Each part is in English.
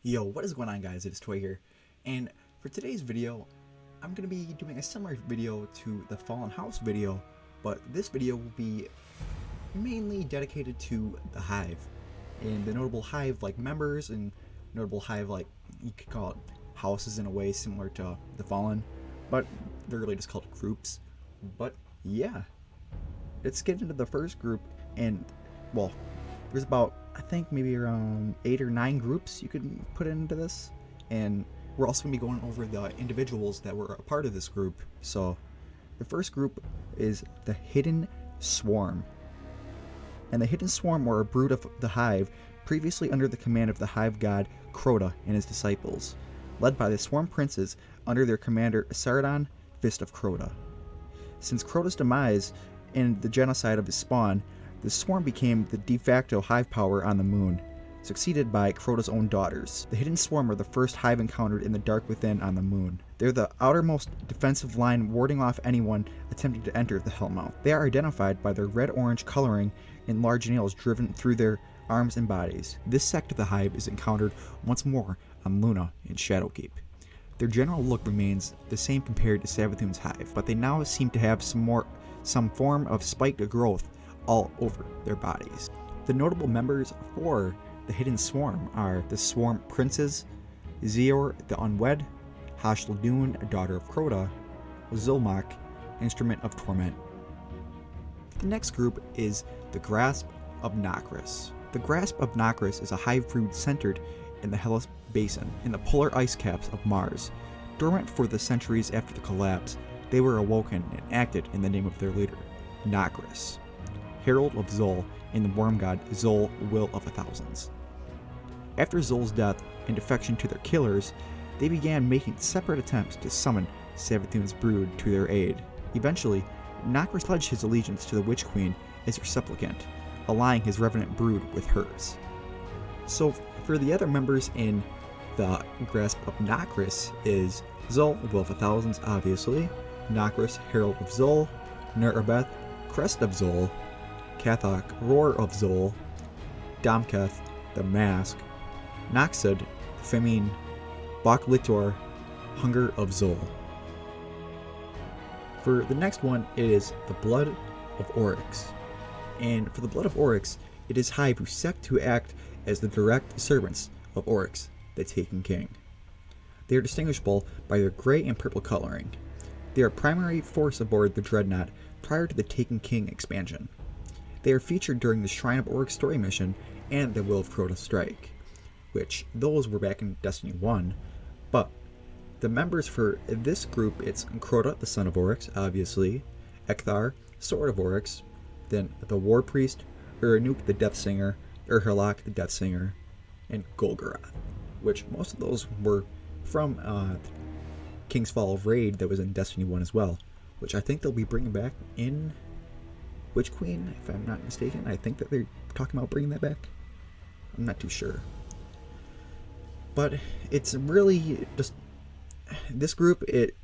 Yo, what is going on, guys? It is Toy here, and for today's video, I'm going to be doing a similar video to the Fallen House video, but this video will be mainly dedicated to the Hive, and the notable Hive members, and notable Hive you could call it houses in a way similar to the Fallen, but they're really just called groups. But yeah, let's get into the first group, and well, there's about, I think, maybe around 8 or 9 groups you could put into this, and we're also going to be going over the individuals that were a part of this group. So the first group is the Hidden Swarm, and the Hidden Swarm were a brood of the Hive previously under the command of the Hive god Crato and his disciples, led by the Swarm Princes under their commander Saradon, Fist of Crato. Since Crato's demise and the genocide of his spawn, the Swarm became the de facto Hive power on the moon, succeeded by Crato's own daughters. The Hidden Swarm are the first Hive encountered in the Dark Within on the moon. They're the outermost defensive line, warding off anyone attempting to enter the Hellmouth. They are identified by their red-orange coloring and large nails driven through their arms and bodies. This sect of the Hive is encountered once more on Luna in Shadowkeep. Their general look remains the same compared to Saboteum's Hive, but they now seem to have some form of spiked growth all over their bodies. The notable members for the Hidden Swarm are the Swarm Princes, Zior the Unwed, Hashladun, daughter of Crota, Zulmak, Instrument of Torment. The next group is the Grasp of Nakras. The Grasp of Nakras is a Hive brood centered in the Hellas Basin, in the polar ice caps of Mars. Dormant for the centuries after the collapse, they were awoken and acted in the name of their leader, Nakras, Herald of Zol, and the worm god Zol, Will of the Thousands. After Zol's death and defection to their killers, they began making separate attempts to summon Saboteum's brood to their aid. Eventually, Nakras pledged his allegiance to the Witch Queen as her supplicant, allying his revenant brood with hers. So, for the other members in the Grasp of Nakras is Zol, Will of the Thousands, obviously, Nakras, Herald of Zol, Nerabeth, Crest of Zol, Kathok, Roar of Zol, Domketh, the Mask, Noxud, Femine, Baklitor, Hunger of Zol. For the next one, it is the Blood of Oryx. And for the Blood of Oryx, it is Hive who act as the direct servants of Oryx, the Taken King. They are distinguishable by their gray and purple coloring. They are a primary force aboard the Dreadnought prior to the Taken King expansion. They are featured during the Shrine of Oryx story mission and the Will of Crota strike, which those were back in Destiny 1, but the members for this group, it's Crota, the son of Oryx, obviously, Ekthar, Sword of Oryx, then the War Priest, Uranuk, the Death Singer, Urhalak, the Death Singer, and Golgoroth, which most of those were from King's Fall of Raid that was in Destiny 1 as well, which I think they'll be bringing back in Witch Queen, if I'm not mistaken. I think that they're talking about bringing that back. I'm not too sure. But it's really just, this group, it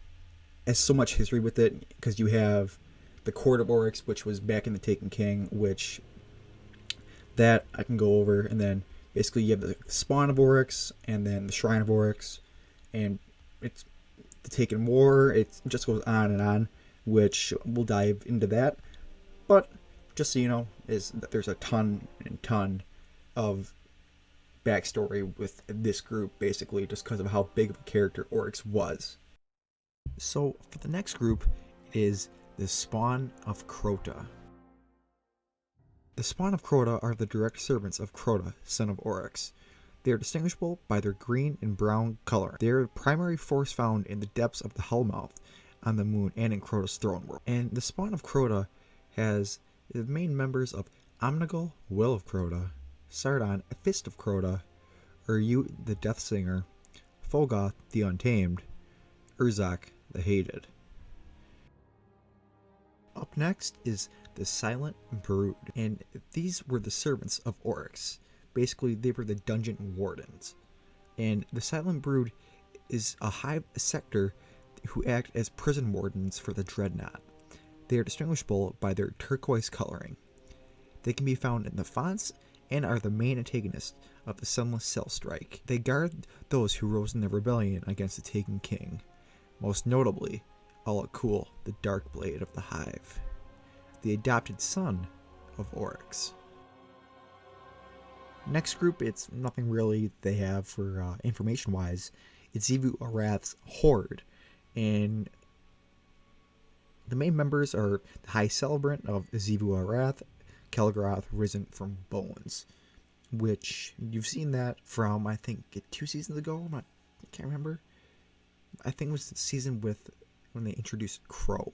has so much history with it, because you have the Court of Oryx, which was back in the Taken King, which that I can go over, and then basically you have the Spawn of Oryx, and then the Shrine of Oryx, and it's the Taken War. It just goes on and on, which we'll dive into that. But just so you know, is that there's a ton and ton of backstory with this group, basically, just because of how big of a character Oryx was. So for the next group is the Spawn of Crota. The Spawn of Crota are the direct servants of Crota, son of Oryx. They are distinguishable by their green and brown color. They are a primary force found in the depths of the Hellmouth on the moon and in Crota's throne world. And the Spawn of Crota has the main members of Omnigul, Will of Crota, Sardon, Fist of Crota, Uryu, the Death Singer, Fogoth, the Untamed, Urzak, the Hated. Up next is the Silent Brood, and these were the servants of Oryx. Basically, they were the dungeon wardens. And the Silent Brood is a Hive sector who act as prison wardens for the Dreadnought. They are distinguishable by their turquoise coloring. They can be found in the fonts and are the main antagonists of the Sunless Cell Strike. They guard those who rose in the rebellion against the Taken King, most notably Alakul, the Dark Blade of the Hive, the adopted son of Oryx. Next group, it's nothing really they have for information-wise. It's Xivu Arath's Horde, and the main members are the High Celebrant of Xivu Arath, Kelgroth Risen from Bones, which you've seen that from, I think, 2 seasons ago. I can't remember. I think it was the season with when they introduced Crow.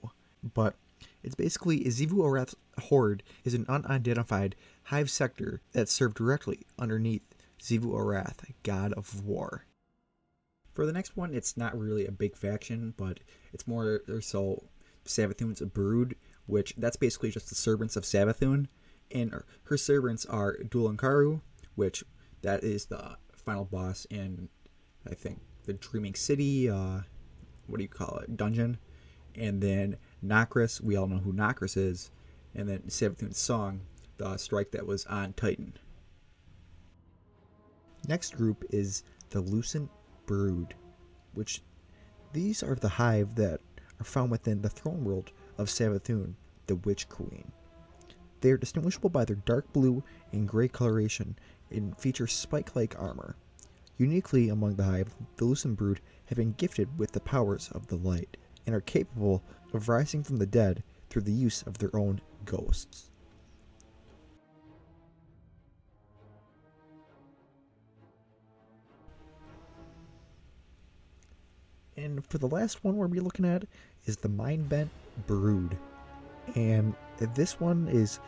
But it's basically Xivu Arath's Horde is an unidentified Hive sector that served directly underneath Xivu Arath, God of War. For the next one, it's not really a big faction, but it's more or so Saboteum's Brood, which that's basically just the servants of Sabothum, and her servants are Dulankaru, which that is the final boss in, I think, the Dreaming City, dungeon, and then Nakras, we all know who Nakras is, and then Sabothum's Song, the strike that was on Titan. Next group is the Lucent Brood, which these are the Hive that are found within the throne world of Sabothum, the Witch Queen. They are distinguishable by their dark blue and gray coloration and feature spike-like armor. Uniquely among the Hive, the Lucent Brood have been gifted with the powers of the light and are capable of rising from the dead through the use of their own ghosts. And for the last one we'll be looking at is the Mindbending Brood. And this one is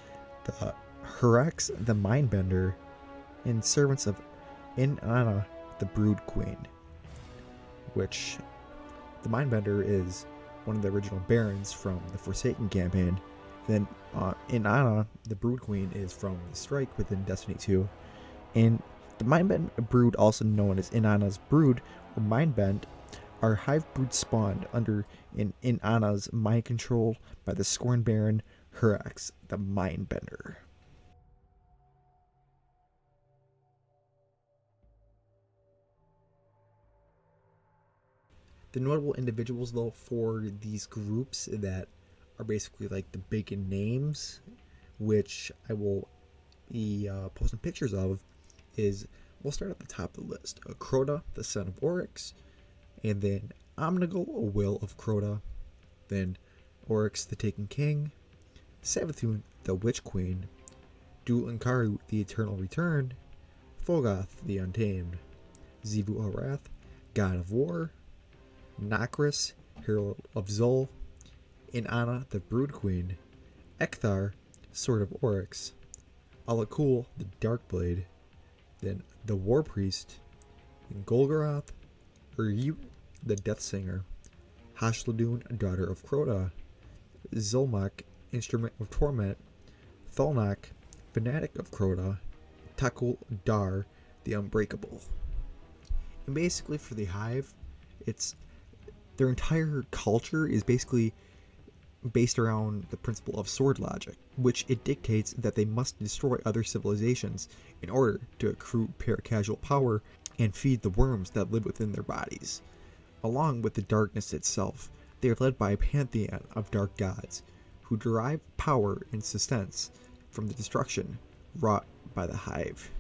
the Oryx, the Mindbender, and servants of Inanna, the Brood Queen. Which the Mindbender is one of the original barons from the Forsaken campaign. Then Inanna, the Brood Queen, is from the Strike within Destiny 2. And the Mindbend Brood, also known as Inanna's Brood or Mindbend, are Hive brood spawned under Inanna's mind control by the Scorn Baron Oryx, the Mindbender. The notable individuals, though, for these groups that are basically like the big names, which I will be posting pictures of, is, we'll start at the top of the list. Crato, the son of Oryx, and then Omnigul, a will of Crato, then Oryx, the Taken King, Sabothum, the Witch Queen, Dulankaru, the Eternal Return, Fogoth, the Untamed, Xivu Arath, God of War, Nakras, Herald of Zul, Inanna, the Brood Queen, Ekthar, Sword of Oryx, Alakul, the Dark Blade, then the War Priest, and Golgoroth, Ryut, the Death Singer, Hashladun, daughter of Crota, Zulmak, Instrument of Torment, Thalnak, Fanatic of Crota, Takul Dar, the Unbreakable. And basically for the Hive, it's their entire culture is basically based around the principle of sword logic, which it dictates that they must destroy other civilizations in order to accrue paracasual power and feed the worms that live within their bodies. Along with the darkness itself, they are led by a pantheon of dark gods who derive power and sustenance from the destruction wrought by the Hive.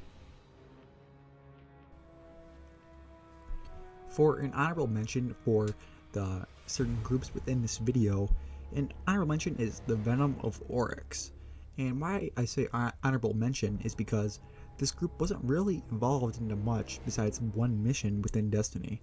For an honorable mention for the certain groups within this video, an honorable mention is the Venom of Oryx. And why I say honorable mention is because this group wasn't really involved into much besides one mission within Destiny.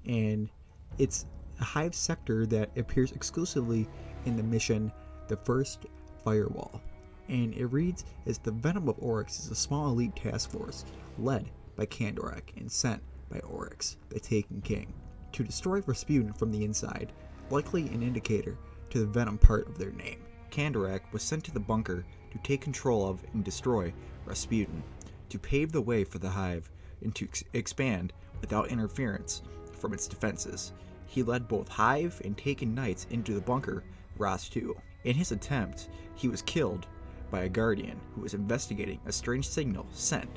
And it's a Hive sector that appears exclusively in the mission The First Firewall. And it reads as the Venom of Oryx is a small elite task force led by Kandorak and sent by Oryx, the Taken King, to destroy Rasputin from the inside, likely an indicator to the Venom part of their name. Kandorak was sent to the bunker to take control of and destroy Rasputin, to pave the way for the Hive and to expand without interference from its defenses. He led both Hive and Taken Knights into the bunker Ras 2. In his attempt, he was killed by a guardian who is investigating a strange signal sent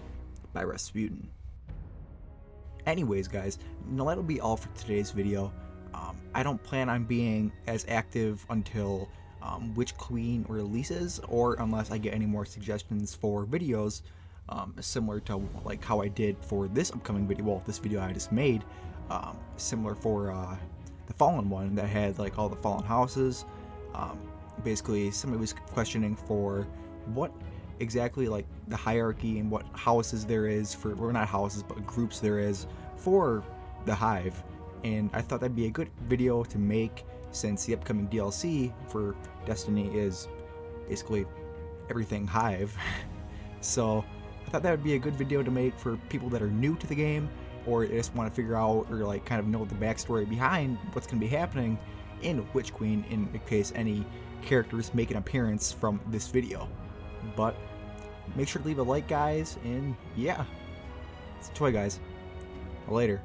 by Rasputin. Anyways guys, that'll be all for today's video. I don't plan on being as active until Witch Queen releases, or unless I get any more suggestions for videos similar to like how I did for this upcoming video, well, this video I just made, similar for the Fallen one that had like all the Fallen houses. Basically somebody was questioning for what exactly like the hierarchy and what houses there is for, or not houses but groups there is for the Hive, and I thought that'd be a good video to make since the upcoming DLC for Destiny is basically everything Hive. So I thought that would be a good video to make for people that are new to the game, or just want to figure out or like kind of know the backstory behind what's going to be happening in Witch Queen in case any characters make an appearance from this video. But make sure to leave a like guys, and yeah, it's a toy guys. Later.